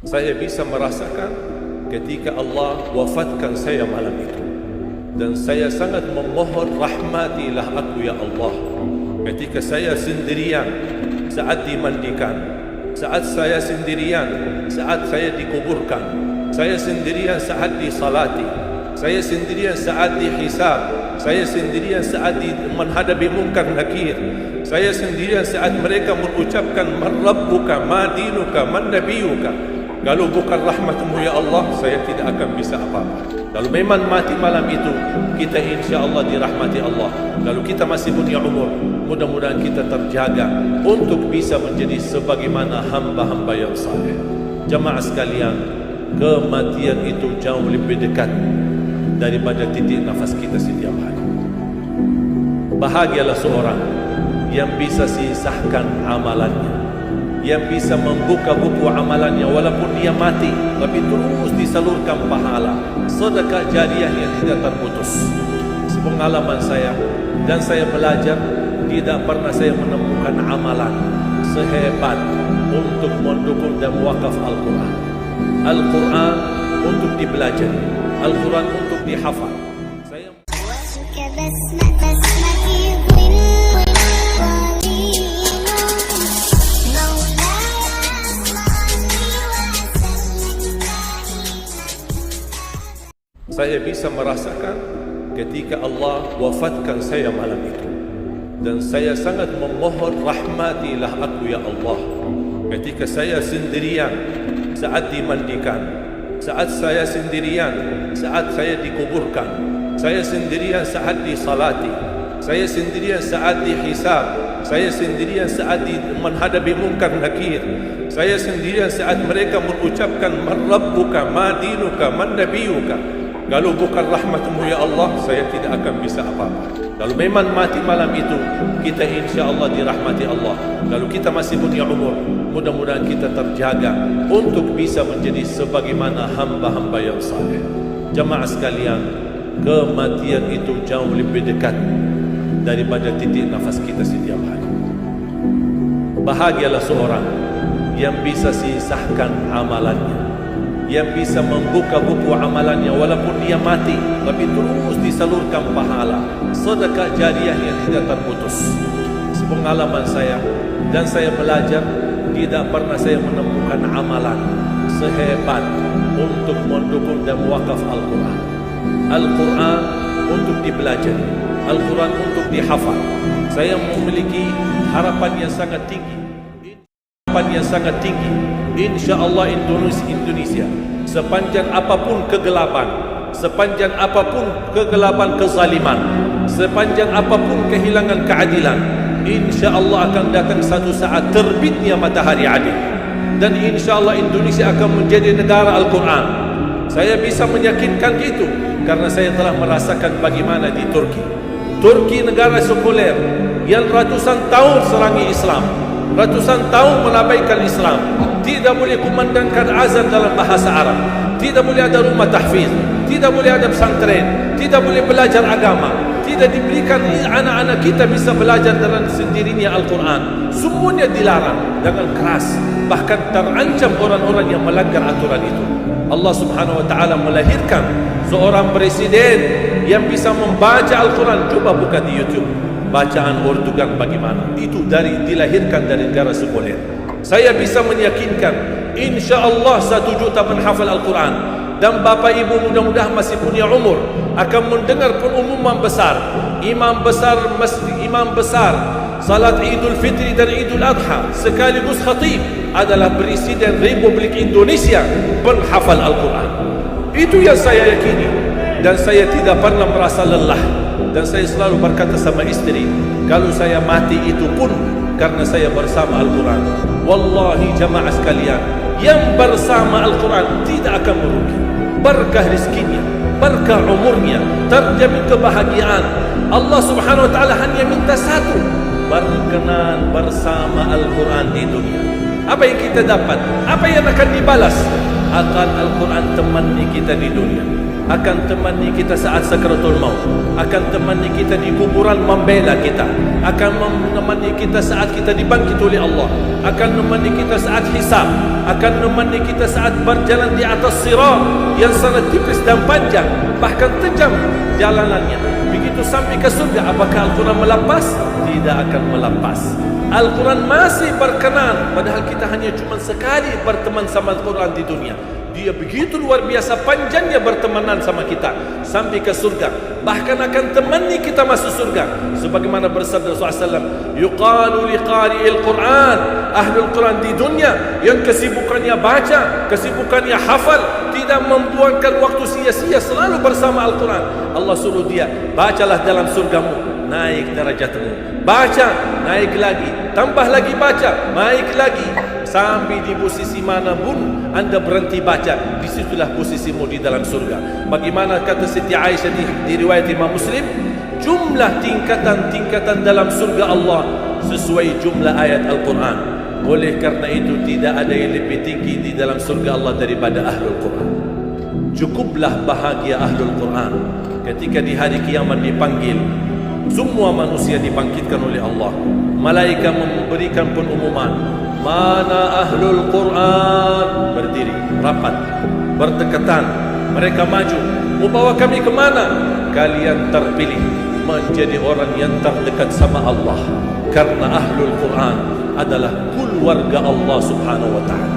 Saya bisa merasakan ketika Allah wafatkan saya malam itu, dan saya sangat memohon, rahmatilah aku ya Allah. Ketika saya sendirian saat dimandikan, saat saya sendirian saat saya dikuburkan, saya sendirian saat disalati, saya sendirian saat dihisab, saya sendirian saat menghadapi munkar nakir, saya sendirian saat mereka mengucapkan man rabbuka, ma dinuka, man nabiyuka. Kalau bukan rahmatmu ya Allah, saya tidak akan bisa apa-apa. Kalau memang mati malam itu, kita insya Allah dirahmati Allah. Kalau kita masih punya umur, mudah-mudahan kita terjaga untuk bisa menjadi sebagaimana hamba-hamba yang saleh. Jamaah sekalian, kematian itu jauh lebih dekat daripada titik nafas kita setiap hari. Bahagialah seorang yang bisa sisahkan amalannya, yang bisa membuka buku amalannya walaupun dia mati, tapi terus disalurkan pahala, sedekah jariah yang tidak terputus. Sepengalaman saya, dan saya belajar, tidak pernah saya menemukan amalan sehebat untuk mendukung dan wakaf Al-Quran. Al-Quran untuk dipelajari, Al-Quran untuk dihafal. Saya Saya bisa merasakan ketika Allah wafatkan saya malam itu, dan saya sangat memohon, rahmatilah aku ya Allah. Ketika saya sendirian saat dimandikan, saat saya sendirian saat saya dikuburkan, saya sendirian saat disalati, saya sendirian saat dihisab, saya sendirian saat menghadapi munkar nakir, saya sendirian saat mereka mengucapkan man rabbuka, ma dinuka, man nabiyuka. Kalau bukan rahmatmu ya Allah, saya tidak akan bisa apa-apa. Kalau memang mati malam itu, kita insya Allah dirahmati Allah. Kalau kita masih punya umur, mudah-mudahan kita terjaga untuk bisa menjadi sebagaimana hamba-hamba yang saleh. Jamaah sekalian, kematian itu jauh lebih dekat daripada titik nafas kita setiap hari. Bahagialah seorang yang bisa sisahkan amalannya, yang bisa membuka buku amalannya walaupun dia mati, tapi terus disalurkan pahala, sedekah jariah yang tidak terputus. Sepengalaman saya, dan saya belajar, tidak pernah saya menemukan amalan sehebat untuk mendukung dan wakaf Al-Quran. Al-Quran untuk dipelajari, Al-Quran untuk dihafal. Saya memiliki harapan yang sangat tinggi, insya Allah Indonesia, sepanjang apapun kegelapan, sepanjang apapun kegelapan kezaliman, sepanjang apapun kehilangan keadilan, insya Allah akan datang satu saat terbitnya matahari adil, dan insya Allah Indonesia akan menjadi negara Al-Quran. Saya bisa meyakinkan itu karena saya telah merasakan bagaimana di Turki, negara sekuler yang ratusan tahun serangi Islam, ratusan tahun melabaikan Islam, tidak boleh kumandangkan azan dalam bahasa Arab, tidak boleh ada rumah tahfiz, tidak boleh ada pesantren, tidak boleh belajar agama, tidak diberikan anak-anak kita bisa belajar dalam sendirinya Al-Quran. Semuanya dilarang dengan keras, bahkan terancam orang-orang yang melanggar aturan itu. Allah Subhanahu wa ta'ala melahirkan seorang presiden yang bisa membaca Al-Quran. Coba buka di YouTube bacaan Erdogan bagaimana. Itu dilahirkan dari negara sekuler. Saya bisa meyakinkan insya Allah 1 juta penghafal Al-Quran, dan Bapak Ibu mudah-mudahan masih punya umur akan mendengar pengumuman besar, imam besar salat Idul Fitri dan Idul Adha sekaligus khatib adalah Presiden Republik Indonesia penghafal Al-Quran. Itu yang saya yakini, dan saya tidak pernah merasa lelah. Dan saya selalu berkata sama istri, kalau saya mati itu pun karena saya bersama Al-Quran. Wallahi jamaah sekalian, yang bersama Al-Quran tidak akan merugi. Berkah rizkinya, berkah umurnya, terjamin kebahagiaan. Allah Subhanahu wa ta'ala hanya minta satu, berkenan bersama Al-Quran di dunia. Apa yang kita dapat? Apa yang akan dibalas? Akan Al-Quran temani kita di dunia. akan temani kita saat sakaratul maut, akan temani kita di kuburan membela kita, akan menemani kita saat kita dibangkit oleh Allah, akan menemani kita saat hisab, akan menemani kita saat berjalan di atas sirat yang sangat tipis dan panjang, bahkan tajam jalanannya. Begitu sampai ke surga, apakah Al-Quran melepas? Tidak akan melepas. Al-Quran masih berkenan, padahal kita hanya cuma sekali berteman sama Al-Quran di dunia. Dia begitu luar biasa panjangnya bertemanan sama kita sampai ke surga, bahkan akan temani kita masuk surga. Sebagaimana bersabda Rasulullah SAW, yuqalu liqari'il Quran, ahlul Quran di dunia yang kesibukannya baca, kesibukannya hafal, tidak membuangkan waktu sia-sia, selalu bersama Al-Quran. Allah suruh dia, bacalah dalam surgamu, naik derajatmu. Baca, naik lagi, tambah lagi baca, naik lagi, sampai di posisi mana pun anda berhenti baca, disitulah posisimu di dalam surga. Bagaimana kata Siti Aisyah di riwayat Imam Muslim, jumlah tingkatan-tingkatan dalam surga Allah sesuai jumlah ayat Al-Quran. Oleh karena itu tidak ada yang lebih tinggi di dalam surga Allah daripada Ahlul Quran. Cukuplah bahagia Ahlul Quran ketika di hari kiamat dipanggil. Semua manusia dibangkitkan oleh Allah. Malaikat memberikan pengumuman, mana Ahlul Quran? Berdiri, rapat, berdekatan. Mereka maju. Mau bawa kami ke mana? Kalian terpilih menjadi orang yang terdekat sama Allah. Karena Ahlul Quran adalah keluarga Allah Subhanahu wa ta'ala.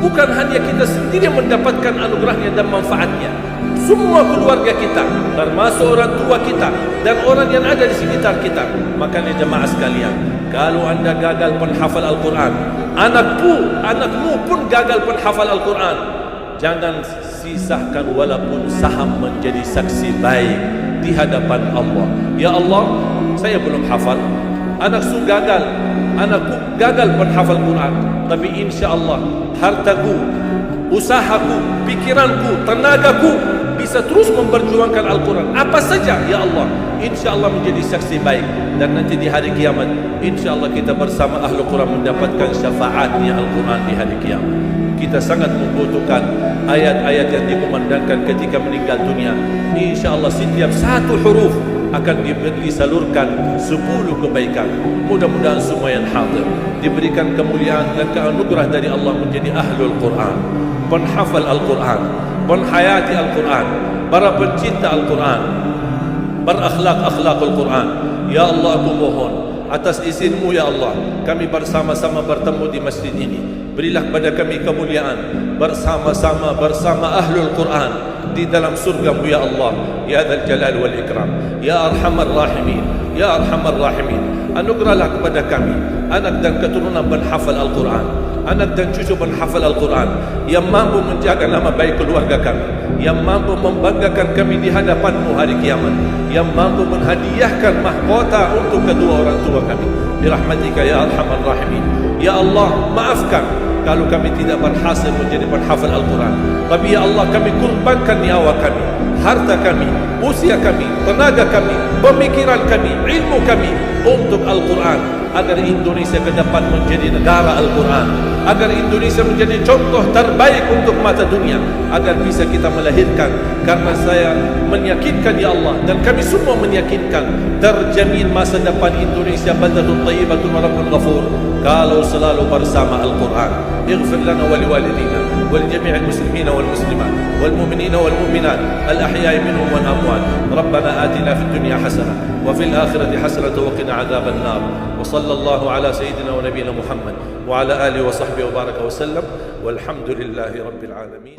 Bukan hanya kita sendiri yang mendapatkan anugerahnya dan manfaatnya, semua keluarga kita, termasuk orang tua kita dan orang yang ada di sekitar kita. Makanya jemaah sekalian, kalau anda gagal penghafal Al-Quran, anakmu pun gagal penghafal Al-Quran, jangan sisahkan walaupun saham menjadi saksi baik di hadapan Allah. Ya Allah, saya belum hafal, anakku gagal penghafal Quran, tapi insya Allah hartaku, usahaku, pikiranku, tenagaku bisa terus memperjuangkan Al-Quran. Apa saja, ya Allah, insya Allah menjadi saksi baik. Dan nanti di hari kiamat, insya Allah kita bersama Ahlul Quran mendapatkan syafaatnya Al-Quran di hari kiamat. Kita sangat membutuhkan ayat-ayat yang dikumandangkan ketika meninggal dunia. Insya Allah setiap satu huruf akan disalurkan 10 kebaikan. Mudah-mudahan semua yang hadir diberikan kemuliaan dan keanugerah dari Allah menjadi Ahlul Quran, penghafal Al-Quran, penghayati Al-Quran, para pencinta Al-Quran, berakhlak-akhlakul Quran. Ya Allah, aku mohon atas izinmu ya Allah, kami bersama-sama bertemu di masjid ini. Berilah kepada kami kemuliaan bersama-sama bersama Ahlul Quran di dalam surga-Mu ya Allah, ya Dzal Jalal wal Ikram, ya Arhamar Rahimin, ya Arhamar Rahimin. Anugerahlah kepada kami anak dan keturunan penghafal Al-Quran, anak dan cucu penghafal Al-Quran yang mampu menjaga nama baik keluarga kami, yang mampu membanggakan kami di hadapan-Mu hari kiamat, yang mampu menghadiahkan mahkota untuk kedua orang tua kami. Birahmatika ya Arhamar Rahimin. Ya Allah, maafkan kalau kami tidak berhasil menjadi penghafal Al-Quran, tapi ya Allah, kami kurbankan nyawa kami, harta kami, usia kami, tenaga kami, pemikiran kami, ilmu kami untuk Al-Quran, agar Indonesia ke depan menjadi negara Al-Quran, agar Indonesia menjadi contoh terbaik untuk mata dunia, agar bisa kita melahirkan. Karena saya meyakinkan ya Allah, dan kami semua meyakinkan, terjamin masa depan Indonesia baldatun thayyibatun wa rabbun ghafur kalau selalu bersama Al-Quran. اغفر لنا ولوالدينا ولجميع المسلمين والمسلمات والمؤمنين والمؤمنات الأحياء منهم والأموات. ربنا آتنا في الدنيا حسنة وفي الآخرة حسنة وقنا عذاب النار. وصلى الله على سيدنا ونبينا محمد وعلى آله وصحبه وبارك وسلم والحمد لله رب العالمين.